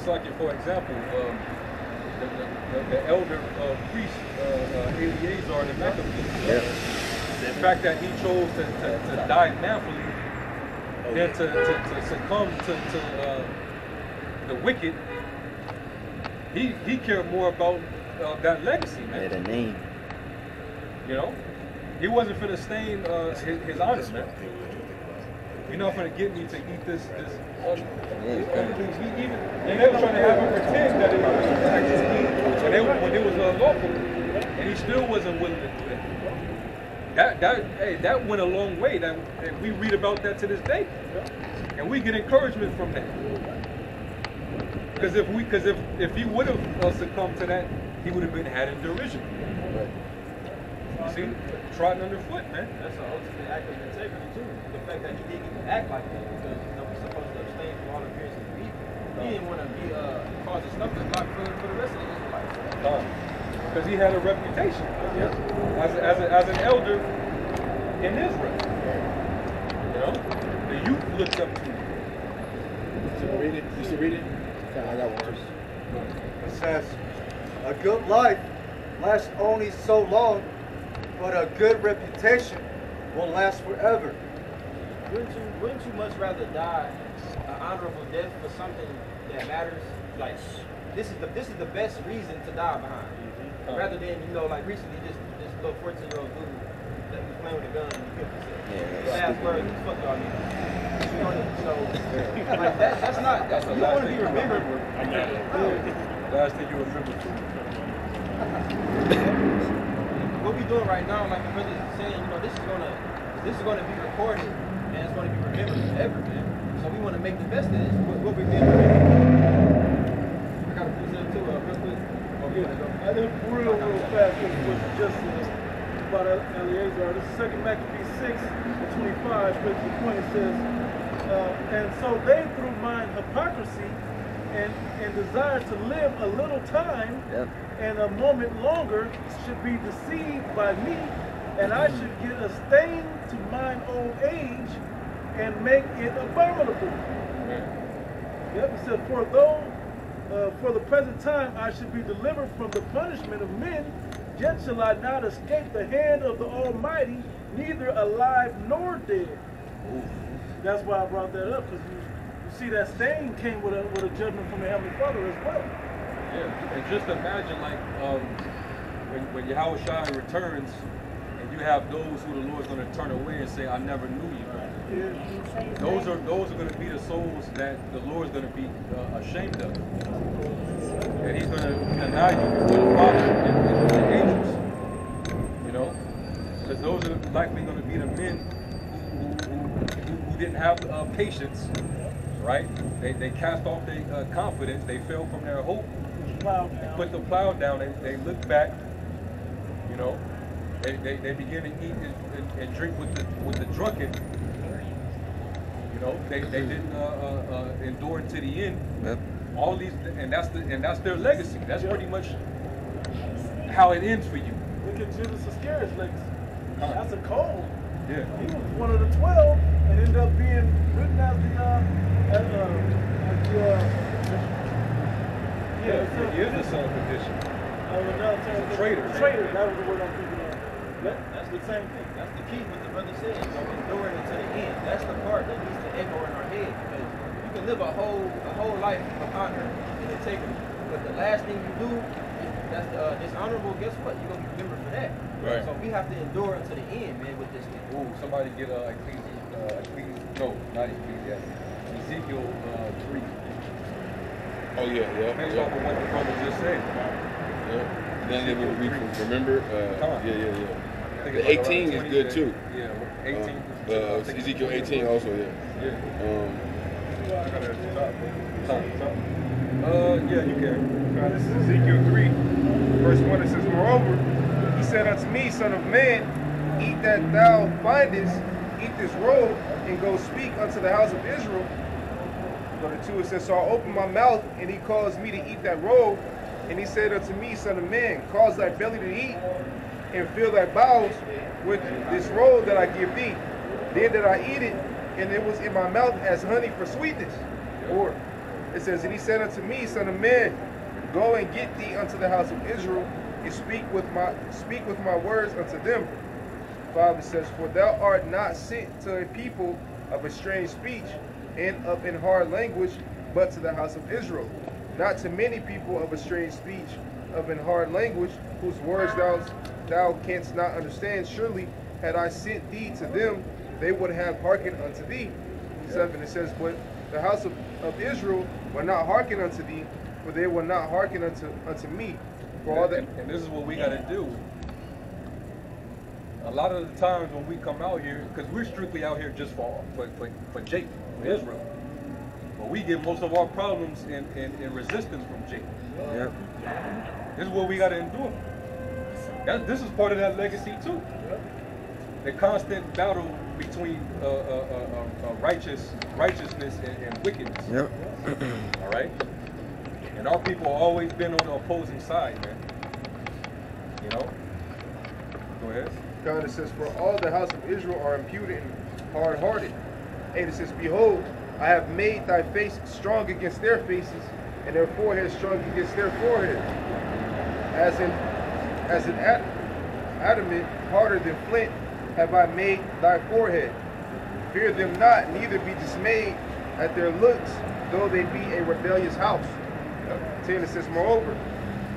Just like, for example, the elder priest, Eleazar the Maccabees, the fact that he chose to die manfully than to succumb to the wicked, he cared more about that legacy, man. Yeah, the name. You know? He wasn't finna stain his honor, man. You're not finna get me to eat this and they were trying to have him pretend that it was actually when it was lawful, and he still wasn't willing to do that. That went a long way. That we read about that to this day, and we get encouragement from that. Because if he would have succumbed to that, he would have been had in derision. You see, trotting underfoot, man. That's an ultimate act of integrity too. The fact that he didn't even act like that, because we're supposed to abstain from all appearances of evil. He didn't want to be causing stumbling block for the rest of the Israelites. Because he had a reputation as an elder in Israel. You know, the youth looked up to him. You should read it. I got one. It says, a good life lasts only so long, but a good reputation will last forever. Wouldn't you much rather die an honorable death for something that matters? Like this is the best reason to die behind, rather than like recently this little 14-year-old dude that was playing with a gun and he killed himself. Last words, fuck y'all niggas. So like that's not you don't want to be remembered. Last thing you remember. What we doing right now, like the brother is saying, this is gonna be recorded and it's gonna be remembered forever, man. So we want to make the best of this. What we're doing. I gotta put this too, real quick. I think real fast what you just said about Eleazar. This is 2 Maccabees 6:25, which the point says, and so they through mine hypocrisy and desire to live a little time and a moment longer should be deceived by me, and I should get a stain to mine old age and make it abominable. Yep, it said, for the present time I should be delivered from the punishment of men, yet shall I not escape the hand of the Almighty, neither alive nor dead. That's why I brought that up, because you see that stain came with a judgment from the Heavenly Father as well. Yeah, and just imagine like when Yahushua returns, and you have those who the Lord's going to turn away and say, I never knew you. Those are going to be the souls that the Lord's going to be ashamed of. And he's going to deny you to the Father and the angels. You know? Because those are likely going to be the men who didn't have patience, right? They cast off their confidence. They fell from their hope. They put the plow down. They looked back. You know, they began to eat and drink with the drunken. You know, they didn't endure to the end. Yep. All these, and that's their legacy. That's pretty much how it ends for you. Look at Judas Iscariot's legacy. That's a cold. Yeah. He was one of the 12 and ended up being written as the he is the son of perdition. Traitor. Traitor. That was the word I'm thinking of. That's the same thing. That's the key. What the brother said. Enduring it to the end. That's the part that needs to echo in our head, because you can live a whole life of honor and integrity, but the last thing you do, that's dishonorable. Guess what? You're gonna be remembered for that. Right. So we have to endure until the end, man. With this thing. Ooh, somebody get Ezekiel 3. Oh yeah. Based off of what the brother just said. Yeah. Then they would read from remember. Yeah. The 18 is good too. Yeah, 18. Ezekiel 18 also, yeah. Yeah, you can. This is Ezekiel 3, verse 1. It says, moreover, he said unto me, Son of man, eat that thou findest, eat this roll, and go speak unto the house of Israel. Go to 2, it says, so I opened my mouth, and he caused me to eat that roll. And he said unto me, Son of man, cause thy belly to eat, and fill thy bowels with this roll that I give thee. Then did I eat it, and it was in my mouth as honey for sweetness. Or It says, and he said unto me, Son of man, go and get thee unto the house of Israel, and speak with my words unto them. 5, it says, for thou art not sent to a people of a strange speech and of an hard language, but to the house of Israel. Not to many people of a strange speech, of an hard language, whose words thou canst not understand. Surely had I sent thee to them, they would have hearkened unto thee. 7, it says, but the house of Israel will not hearken unto thee, for they will not hearken unto me. For all that. And this is what we got to do. A lot of the times when we come out here, because we're strictly out here just for Jacob, for Israel. But we get most of our problems in resistance from Jacob. Yep. This is what we got to endure. This is part of that legacy too. The constant battle between righteousness and wickedness. Yep. All right? And our people have always been on the opposing side, man. You know? Go ahead. God, it says, for all the house of Israel are impudent and hard-hearted. 8, it says, behold, I have made thy face strong against their faces, and their forehead strong against their forehead. As an adamant harder than flint have I made thy forehead. Fear them not, neither be dismayed at their looks, though they be a rebellious house. 10, it says, moreover,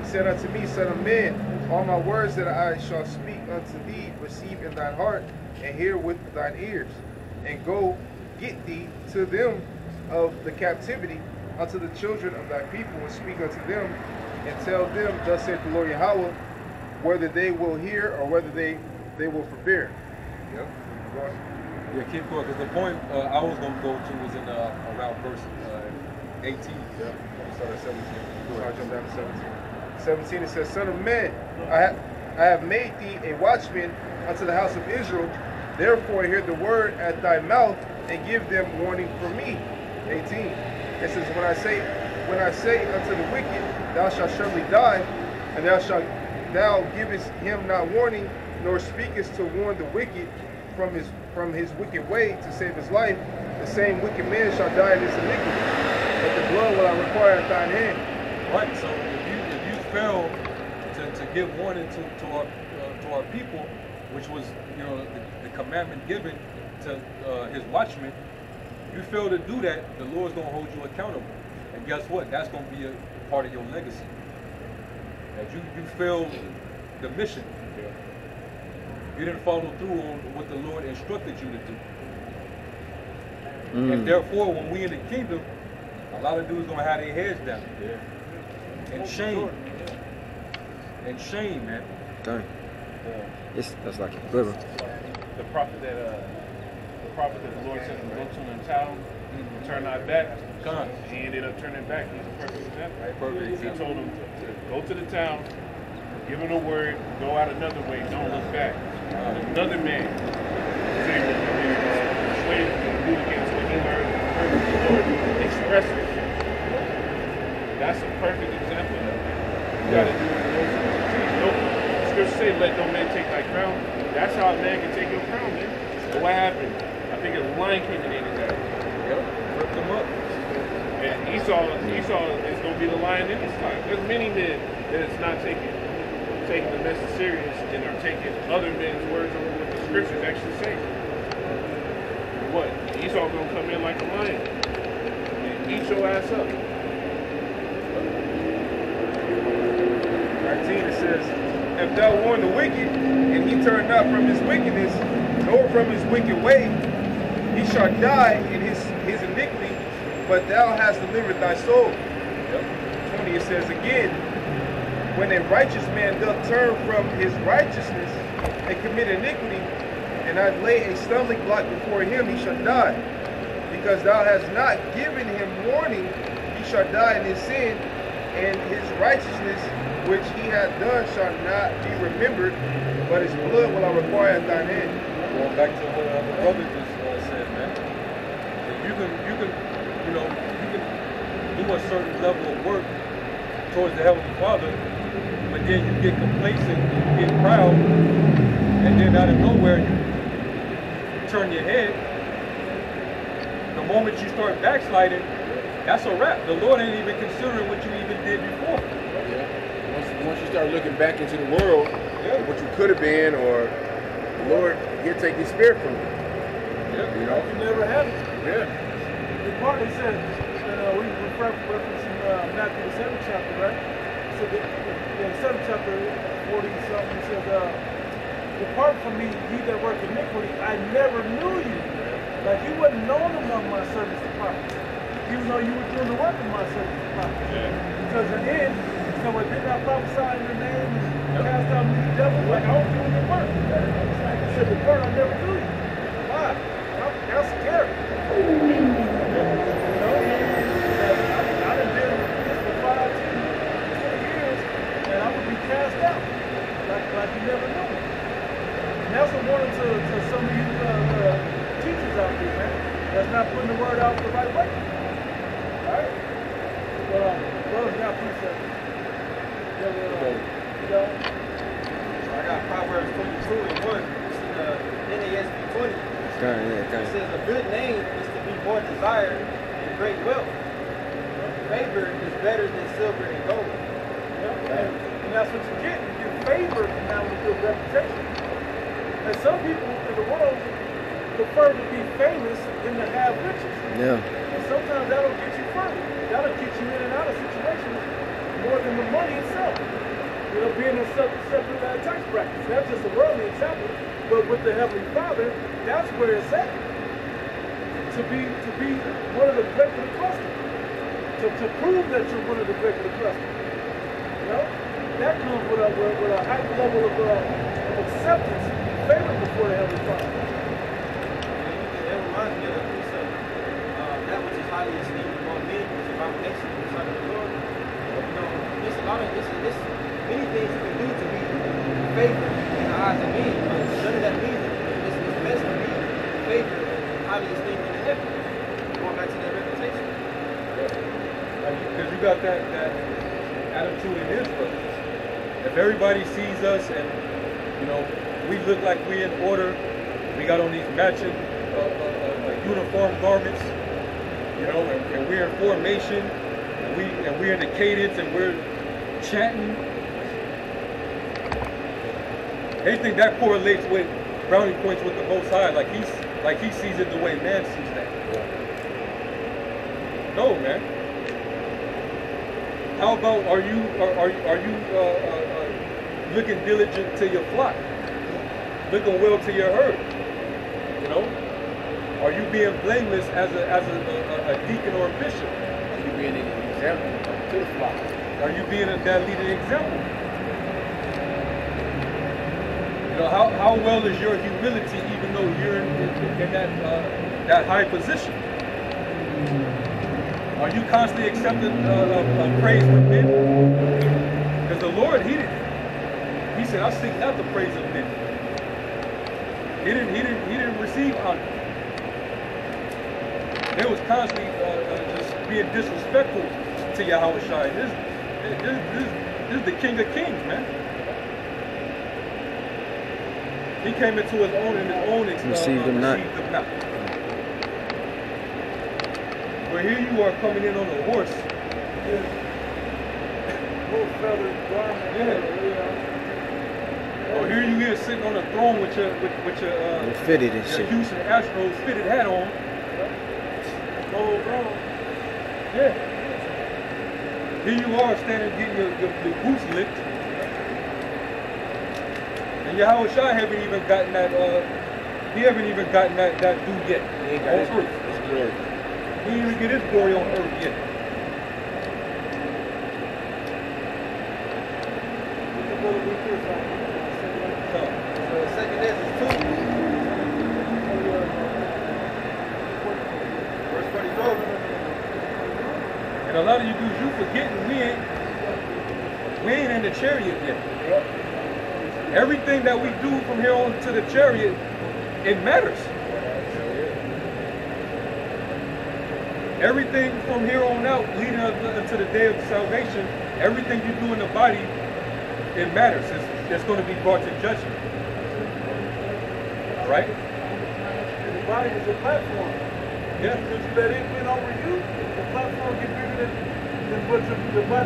he said unto me, Son of man, all my words that I shall speak unto thee, receive in thine heart, and hear with thine ears, and go get thee to them of the captivity unto the children of thy people, and speak unto them, and tell them, thus saith the Lord Yahweh, whether they will hear or whether they will forbear. Yep. Yeah, keep going, because the point I was going to go to was in around verse 18. Yeah. Start at 17. I'll jump down to 17. 17, it says, Son of man, I have made thee a watchman unto the house of Israel. Therefore hear the word at thy mouth, and give them warning from me. 18. It says, when I say unto the wicked, thou shalt surely die, and thou givest him not warning, nor speakest to warn the wicked from his wicked way to save his life, the same wicked man shall die in his iniquity. But the blood will I require at thine hand. Right. So if you fail to give warning to our people, which was the commandment given to his watchmen, you fail to do that, the Lord's gonna hold you accountable. And guess what? That's gonna be a part of your legacy. That you failed the mission. You didn't follow through on what the Lord instructed you to do. And therefore, when we in the kingdom, a lot of dudes gonna have their heads down. And shame. And shame, man. Dang. That's like a good one. The prophet that the Lord said to go to in town, turn not back. He ended up turning back. He's a perfect example. He told him to go to the town, give him a word, go out another way, don't look back. Another man was able to come in and persuade him to do against what he heard the Lord express it. That's a perfect example of it. You got to do it. The scripture say, let no man take thy crown. That's how a man can take your crown, man. But what happened? I think a lion came and ate his ass. Yep. Ripped them up. And Esau is going to be the lion in his time. There's many men that is not taking the message serious and are taking other men's words over what the scriptures actually say. What? Esau going to come in like a lion and eat your ass up. 19, it says, if thou warn the wicked, and he turn not from his wickedness, nor from his wicked way, he shall die in his iniquity, but thou hast delivered thy soul. 20, it says again, when a righteous man doth turn from his righteousness and commit iniquity, and I lay a stumbling block before him, he shall die. Because thou hast not given him warning, he shall die in his sin, and his righteousness which he hath done shall not be remembered, but his blood will I require at thine hand. Going back to what the brother just said, man. You can do a certain level of work towards the Heavenly Father, but then you get complacent, you get proud, and then out of nowhere you turn your head. The moment you start backsliding, that's a wrap. The Lord ain't even considering what you even did before. Yeah. Once you start looking back into the world, what you could have been, or the Lord, He'll take His spirit from you. Yeah. You know, you never had it. Yeah. The part that said, we referencing Matthew the 7th chapter, right? So the 7th chapter, 40 something, it says, depart from me, ye that work iniquity, I never knew you. Like you wasn't known among my servants the prophets, even though you were doing the work of my servants the prophets. Yeah. Because in the end, someone did not prophesy in your name and cast out many devils, like I was doing the work. It's like you said, depart, I never knew you. Why? That's scary. You know? I done been this for 5, 10, 20 years, and I would be cast out. Like you never knew me. And that's a warning to some of you teachers out there, man, that's not putting the word out the right way. Alright? Well, brothers got precepts. I got Proverbs 22 and 1. It's in NASB 20. It says a good name is to be more desired than great wealth. Favor is better than silver and gold. And that's what you get. You get favor from having a good reputation. And some people in the world prefer to be famous than to have riches. Yeah. And sometimes that'll get you further. That'll get you in and out of situations more than the money itself. You know, being in separate tax brackets. That's just a worldly example. But with the Heavenly Father, that's where it's at. To be one of the great of the cluster. To prove that you're one of the great of the cluster. You know? That comes with a high level of acceptance, favor before the Heavenly Father. That reminds me of the precept, that which is highly esteemed among men is about excellence in the sight of the Lord. You know, there's a lot of this many things you can do to be favored in the eyes of men, but none of that means that it's best to be favored and highly esteemed in the heaven. Going back to that reputation. Because you got that attitude in Israel. If everybody sees us and, you know, we look like we're in order, we got on these matching uniform garments, you know, and we're in formation, and we're in the cadence, and we're chanting. They think that correlates with brownie points with the Most High, like he sees it the way man sees that. No, man. How about are you looking diligent to your flock, looking well to your herd? You know, are you being blameless as a deacon or a bishop? Are you being an example to the flock? Are you being that leading example? You know, how well is your humility, even though you're in that high position? Are you constantly accepting praise from men? Because the Lord, He said, "I seek not the praise of men." He didn't receive honor. They was constantly just being disrespectful to Yahushua. This is the King of Kings, man. He came into His own, and His own received Him not. But here you are coming in on a horse. Full feathered garment. Or here you is sitting on a throne with your fitted and shit. Houston Astros fitted hat on. Full throne. Yeah. Here you are standing getting your boots licked. And Yahushua haven't even gotten that he haven't even gotten that due yet. He ain't got his glory. He didn't even get his glory on earth yet. So second is 2. Verse 44. And a lot of you dudes, you forgetting we ain't in the chariot yet. Everything that we do from here on to the chariot, it matters. Everything from here on out, leading up to the day of salvation, everything you do in the body, it matters. It's going to be brought to judgment. All right? The body is a platform. Yeah. Did you let it win over you? The platform gonna get bigger than what your body